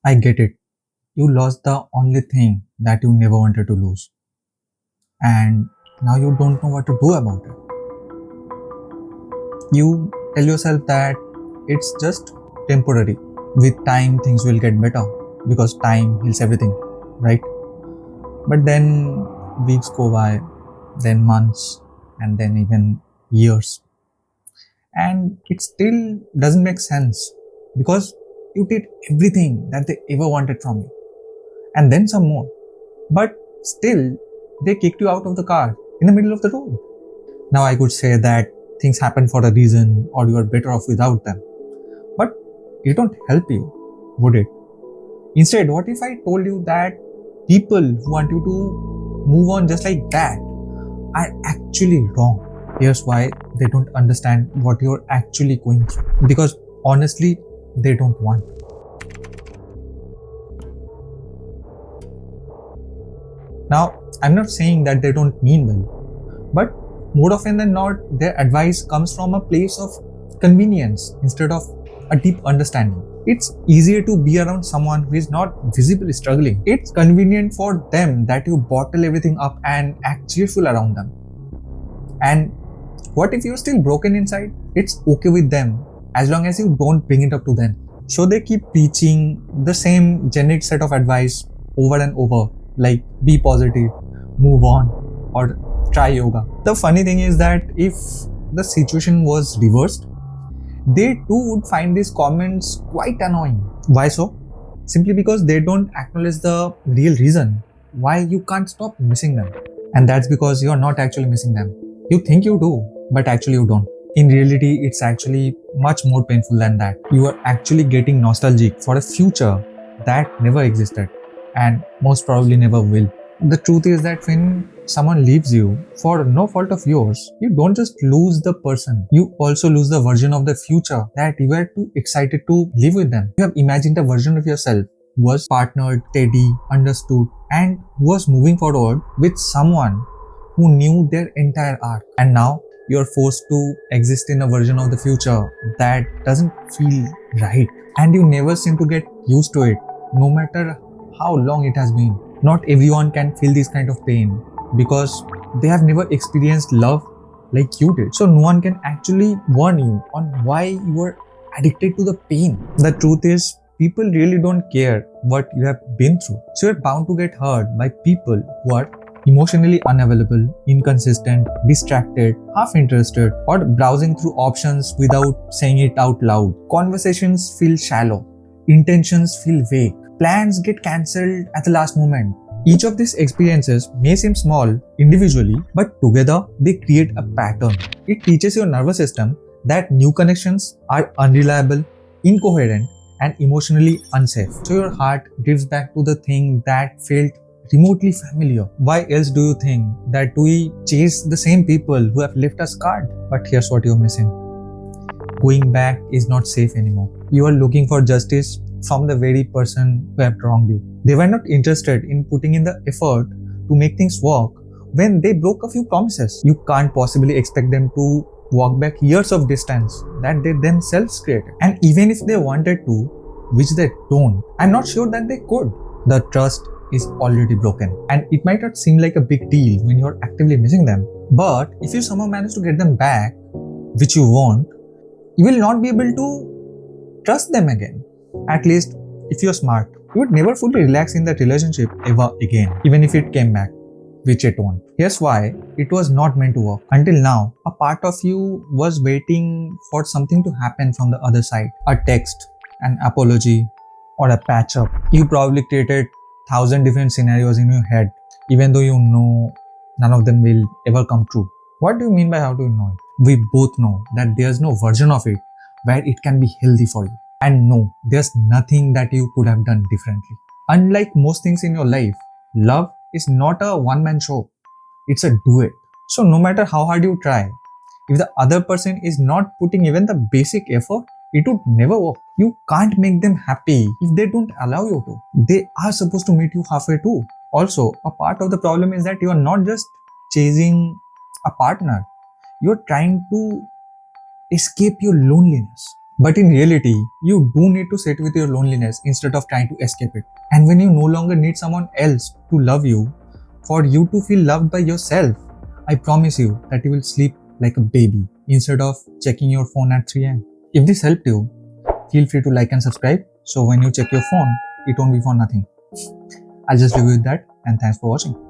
I get it. You lost the only thing that you never wanted to lose. And now you don't know what to do about it. You tell yourself that it's just temporary. With time, things will get better because time heals everything, right? But then weeks go by, then months, and then even years. And it still doesn't make sense because you did everything that they ever wanted from you, and then some more. But still, they kicked you out of the car in the middle of the road. Now, I could say that things happen for a reason or you are better off without them. But it don't help you, would it? Instead, what if I told you that people who want you to move on just like that are actually wrong? Here's why: they don't understand what you're actually going through. Because honestly, they don't want. Now, I'm not saying that they don't mean well, but more often than not, their advice comes from a place of convenience instead of a deep understanding. It's easier to be around someone who is not visibly struggling. It's convenient for them that you bottle everything up and act cheerful around them. And what if you're still broken inside? It's okay with them as long as you don't bring it up to them. So they keep preaching the same generic set of advice over and over, like be positive, move on, or try yoga. The funny thing is that if the situation was reversed, they too would find these comments quite annoying. Why so? Simply because they don't acknowledge the real reason why you can't stop missing them. And that's because you're not actually missing them. You think you do, but actually you don't. In reality, it's actually much more painful than that. You are actually getting nostalgic for a future that never existed and most probably never will. The truth is that when someone leaves you for no fault of yours, you don't just lose the person, you also lose the version of the future that you were too excited to live with them. You have imagined a version of yourself who was partnered, steady, understood, and who was moving forward with someone who knew their entire arc. And now you're forced to exist in a version of the future that doesn't feel right. And you never seem to get used to it, no matter how long it has been. Not everyone can feel this kind of pain because they have never experienced love like you did. So no one can actually warn you on why you are addicted to the pain. The truth is, people really don't care what you have been through. So you're bound to get hurt by people who are emotionally unavailable, inconsistent, distracted, half interested, or browsing through options without saying it out loud. Conversations feel shallow. Intentions feel vague. Plans get cancelled at the last moment. Each of these experiences may seem small individually, but together they create a pattern. It teaches your nervous system that new connections are unreliable, incoherent, and emotionally unsafe. So your heart drifts back to the thing that felt remotely familiar. Why else do you think that we chase the same people who have left us scarred? But here's what you're missing. Going back is not safe anymore. You are looking for justice from the very person who have wronged you. They were not interested in putting in the effort to make things work when they broke a few promises. You can't possibly expect them to walk back years of distance that they themselves created. And even if they wanted to, which they don't, I'm not sure that they could. The trust is already broken. And it might not seem like a big deal when you're actively missing them. But if you somehow manage to get them back, which you won't, you will not be able to trust them again. At least if you're smart, you would never fully relax in that relationship ever again, even if it came back, which it won't. Here's why it was not meant to work. Until now, a part of you was waiting for something to happen from the other side. A text, an apology, or a patch up. You probably created 1,000 different scenarios in your head, even though you know none of them will ever come true. What do you mean by how do you know it? We both know that there's no version of it where it can be healthy for you. And no, there's nothing that you could have done differently. Unlike most things in your life, love is not a one-man show. It's a duet. So no matter how hard you try, if the other person is not putting even the basic effort, it would never work. You can't make them happy if they don't allow you to. They are supposed to meet you halfway too. Also, a part of the problem is that you are not just chasing a partner. You're trying to escape your loneliness. But in reality, you do need to sit with your loneliness instead of trying to escape it. And when you no longer need someone else to love you, for you to feel loved by yourself, I promise you that you will sleep like a baby instead of checking your phone at 3 am. If this helped you, feel free to like and subscribe so when you check your phone, it won't be for nothing. I'll just leave you with that, and thanks for watching.